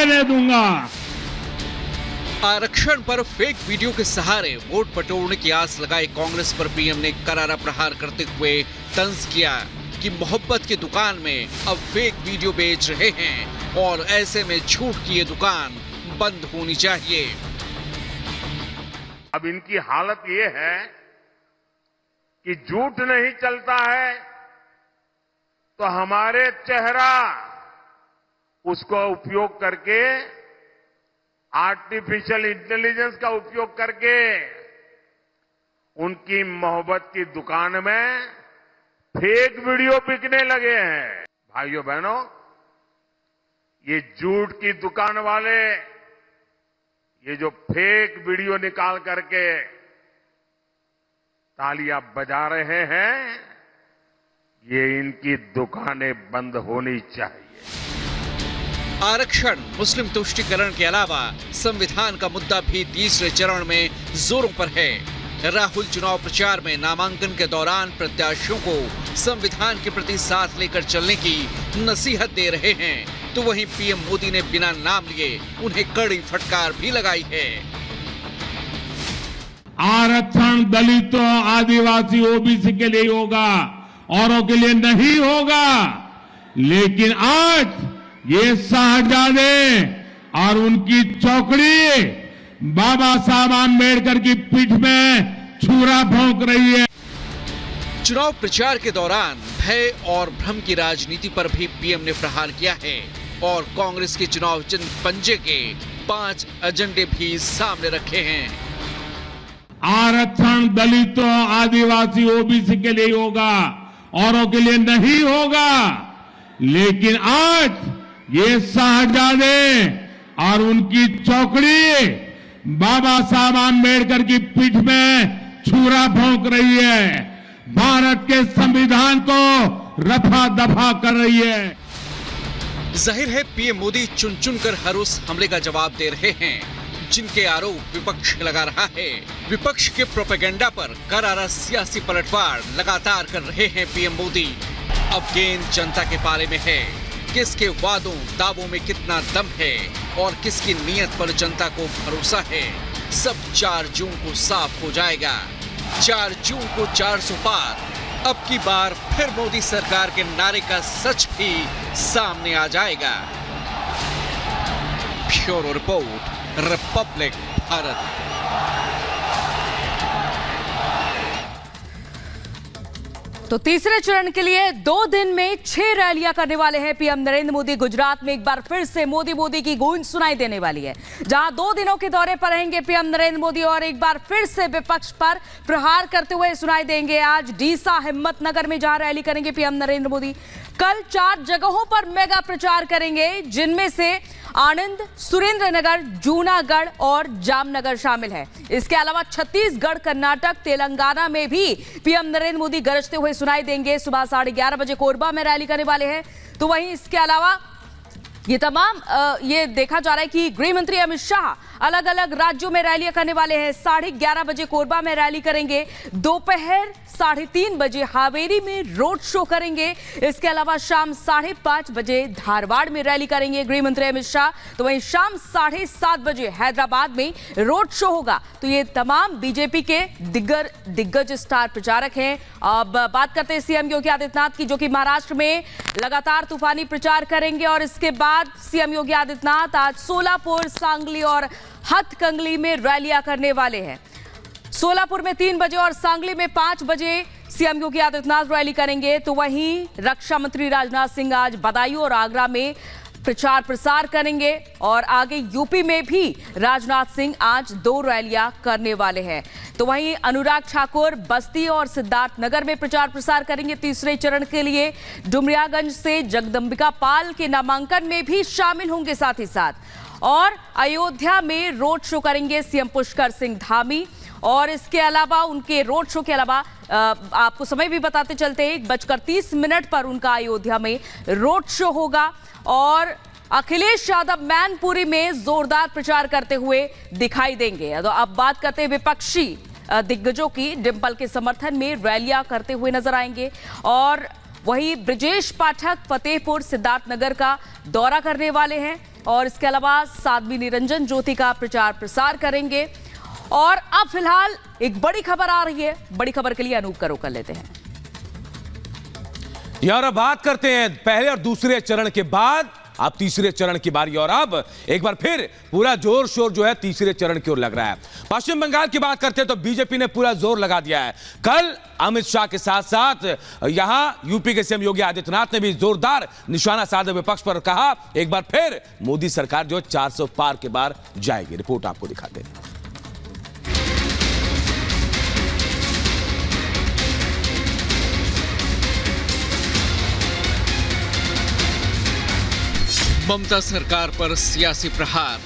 रहने दूंगा। आरक्षण पर फेक वीडियो के सहारे वोट बटोरने की आस लगाई कांग्रेस पर पीएम ने करारा प्रहार करते हुए तंज किया कि मोहब्बत की दुकान में अब फेक वीडियो बेच रहे हैं और ऐसे में झूठ की ये दुकान बंद होनी चाहिए। अब इनकी हालत ये है कि झूठ नहीं चलता है तो हमारे चेहरा उसको उपयोग करके आर्टिफिशियल इंटेलिजेंस का उपयोग करके उनकी मोहब्बत की दुकान में फेक वीडियो बिकने लगे हैं। भाइयों बहनों, ये झूठ की दुकान वाले ये जो फेक वीडियो निकाल करके तालियां बजा रहे हैं, ये इनकी दुकानें बंद होनी चाहिए। आरक्षण, मुस्लिम तुष्टीकरण के अलावा संविधान का मुद्दा भी तीसरे चरण में जोरों पर है। राहुल चुनाव प्रचार में नामांकन के दौरान प्रत्याशियों को संविधान के प्रति साथ लेकर चलने की नसीहत दे रहे हैं, तो वहीं पीएम मोदी ने बिना नाम लिए उन्हें कड़ी फटकार भी लगाई है। आरक्षण दलितों, आदिवासी, ओबीसी के लिए होगा, औरों के लिए नहीं होगा। लेकिन आज ये शाहजादे और उनकी चौकड़ी बाबा साहब आंबेडकर की पीठ में छुरा भोंक रही है। चुनाव प्रचार के दौरान भय और भ्रम की राजनीति पर भी पीएम ने प्रहार किया है और कांग्रेस के चुनाव चिन्ह पंजे के 5 एजेंडे भी सामने रखे हैं। आरक्षण दलितों, आदिवासी, ओबीसी के लिए होगा, औरों के लिए नहीं होगा। लेकिन आज ये शाहजादे और उनकी चौकड़ी बाबा साहब आंबेडकर की पीठ में छुरा भोंक रही है, भारत के संविधान को रफा दफा कर रही है। जाहिर है पीएम मोदी चुन चुनकर हर उस हमले का जवाब दे रहे हैं जिनके आरोप विपक्ष लगा रहा है। विपक्ष के प्रोपेगेंडा पर करारा सियासी पलटवार लगातार कर रहे हैं पीएम मोदी। अब गेंद जनता के पाले में है। किसके वादों दावों में कितना दम है और किसकी नीयत पर जनता को भरोसा है, सब 4 जून को साफ हो जाएगा। 4 जून को 400 पार। अब की बार फिर मोदी सरकार के नारे का सच भी सामने आ जाएगा। Bureau report, Republic Bharat. तो तीसरे चरण के लिए 2 दिन में 6 रैलियां करने वाले हैं पीएम नरेंद्र मोदी। गुजरात में एक बार फिर से मोदी मोदी की गूंज सुनाई देने वाली है, जहां 2 दिनों के दौरे पर रहेंगे पीएम नरेंद्र मोदी और एक बार फिर से विपक्ष पर प्रहार करते हुए सुनाई देंगे। आज डीसा, हिम्मतनगर में जहां रैली करेंगे पीएम नरेंद्र मोदी, कल 4 जगहों पर मेगा प्रचार करेंगे, जिनमें से आनंद, सुरेंद्रनगर, जूनागढ़ और जामनगर शामिल है। इसके अलावा छत्तीसगढ़, कर्नाटक, तेलंगाना में भी पीएम नरेंद्र मोदी गरजते हुए सुनाई देंगे। सुबह 11:30 बजे कोरबा में रैली करने वाले हैं। तो वहीं इसके अलावा ये देखा जा रहा है कि गृह मंत्री अमित शाह अलग अलग राज्यों में रैलियां करने वाले हैं। 11:30 बजे कोरबा में रैली करेंगे, दोपहर 3:30 बजे हावेरी में रोड शो करेंगे। इसके अलावा शाम 5:30 बजे धारवाड़ में रैली करेंगे गृह मंत्री अमित शाह। तो वहीं शाम 7:30 बजे हैदराबाद में रोड शो होगा। तो ये तमाम बीजेपी के दिग्गज स्टार प्रचारक हैं। अब बात करते हैं सीएम योगी आदित्यनाथ की, जो कि महाराष्ट्र में लगातार तूफानी प्रचार करेंगे और इसके बाद सीएम योगी आदित्यनाथ आज सोलापुर, सांगली और हथकंगली में रैलियां करने वाले हैं। सोलापुर में 3 बजे और सांगली में 5 बजे सीएम योगी आदित्यनाथ रैली करेंगे। तो वहीं रक्षा मंत्री राजनाथ सिंह आज बदायूं और आगरा में प्रचार प्रसार करेंगे और आगे यूपी में भी राजनाथ सिंह आज 2 रैलियां करने वाले हैं। तो वहीं अनुराग ठाकुर बस्ती और सिद्धार्थनगर में प्रचार प्रसार करेंगे तीसरे चरण के लिए। डुमरियागंज से जगदंबिका पाल के नामांकन में भी शामिल होंगे साथ ही साथ। और अयोध्या में रोड शो करेंगे सीएम पुष्कर सिंह धामी। और इसके अलावा उनके रोड शो के अलावा आपको समय भी बताते चलते हैं, 1:30 पर उनका अयोध्या में रोड शो होगा। और अखिलेश यादव मैनपुरी में जोरदार प्रचार करते हुए दिखाई देंगे। तो अब बात करते हैं विपक्षी दिग्गजों की। डिंपल के समर्थन में रैलियां करते हुए नजर आएंगे। और वहीं ब्रजेश पाठक फतेहपुर, सिद्धार्थनगर का दौरा करने वाले हैं और इसके अलावा साध्वी निरंजन ज्योति का प्रचार प्रसार करेंगे। और अब फिलहाल एक बड़ी खबर आ रही है, बड़ी खबर के लिए अनूप करो कर लेते हैं। यार बात करते हैं पहले और दूसरे चरण के बाद अब तीसरे चरण की बारी, और अब एक बार फिर पूरा जोर शोर जो है तीसरे चरण की ओर लग रहा है। पश्चिम बंगाल की बात करते हैं तो बीजेपी ने पूरा जोर लगा दिया है। कल अमित शाह के साथ साथ यहां यूपी के सीएम योगी आदित्यनाथ ने भी जोरदार निशाना साधा विपक्ष पर, कहा एक बार फिर मोदी सरकार जो 400 पार के बार जाएगी। रिपोर्ट आपको दिखाते हैं। ममता सरकार पर सियासी प्रहार।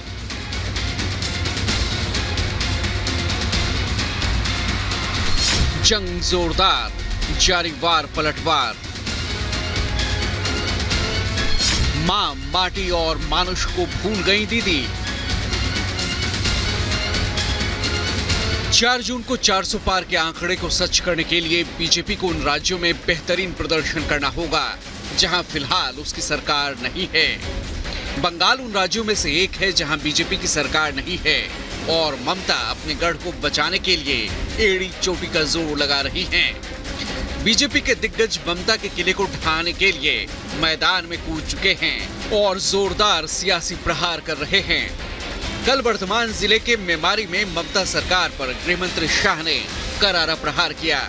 जंग जोरदार, जारी वार पलटवार। मां, माटी और मानुष को भूल गई दीदी। 4 जून को 400 पार के आंकड़े को सच करने के लिए बीजेपी को उन राज्यों में बेहतरीन प्रदर्शन करना होगा जहां फिलहाल उसकी सरकार नहीं है। बंगाल उन राज्यों में से एक है जहां बीजेपी की सरकार नहीं है और ममता अपने गढ़ को बचाने के लिए एड़ी चोटी का जोर लगा रही हैं। बीजेपी के दिग्गज ममता के किले को ढहाने के लिए मैदान में कूद चुके हैं और जोरदार सियासी प्रहार कर रहे हैं। कल वर्धमान जिले के मेमारी में ममता सरकार पर गृहमंत्री शाह ने करारा प्रहार किया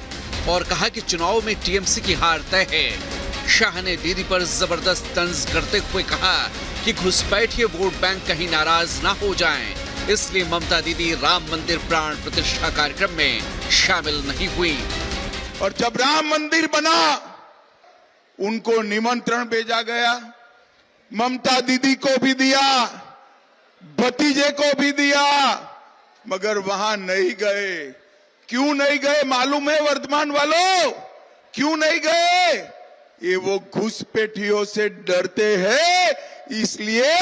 और कहा कि चुनाव में टीएमसी की हार तय है। शाह ने दीदी पर जबरदस्त तंज करते हुए कहा कि घुसपैठिए वोट बैंक कहीं नाराज ना हो जाएं, इसलिए ममता दीदी राम मंदिर प्राण प्रतिष्ठा कार्यक्रम में शामिल नहीं हुई। और जब राम मंदिर बना उनको निमंत्रण भेजा गया, ममता दीदी को भी दिया, भतीजे को भी दिया, मगर वहां नहीं गए। क्यों नहीं गए मालूम है वर्धमान वालों? क्यों नहीं गए? ये वो घुसपैठियों से डरते हैं, इसलिए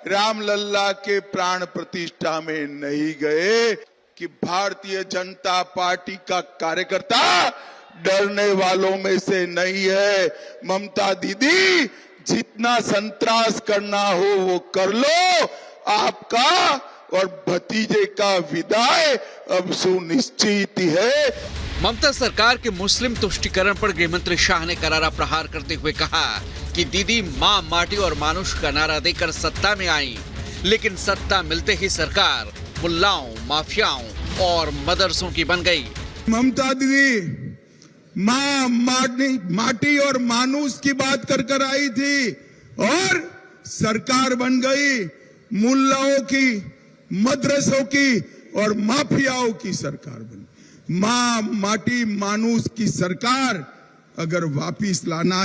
रामलल्ला के प्राण प्रतिष्ठा में नहीं गए। कि भारतीय जनता पार्टी का कार्यकर्ता डरने वालों में से नहीं है। ममता दीदी जितना संतरास करना हो वो कर लो, आपका और भतीजे का विदाई अब सुनिश्चित है। ममता सरकार के मुस्लिम तुष्टीकरण पर गृहमंत्री शाह ने करारा प्रहार करते हुए कहा कि दीदी मां, माटी और मानुष का नारा देकर सत्ता में आई, लेकिन सत्ता मिलते ही सरकार मुल्लाओं, माफियाओं और मदरसों की बन गई। ममता दीदी मां, माटी और मानुष की बात कर आई थी और सरकार बन गई मुल्लाओं की, मदरसों की और माफियाओं की सरकार बन। मां, माटी, मानुष की सरकार अगर वापिस लाना है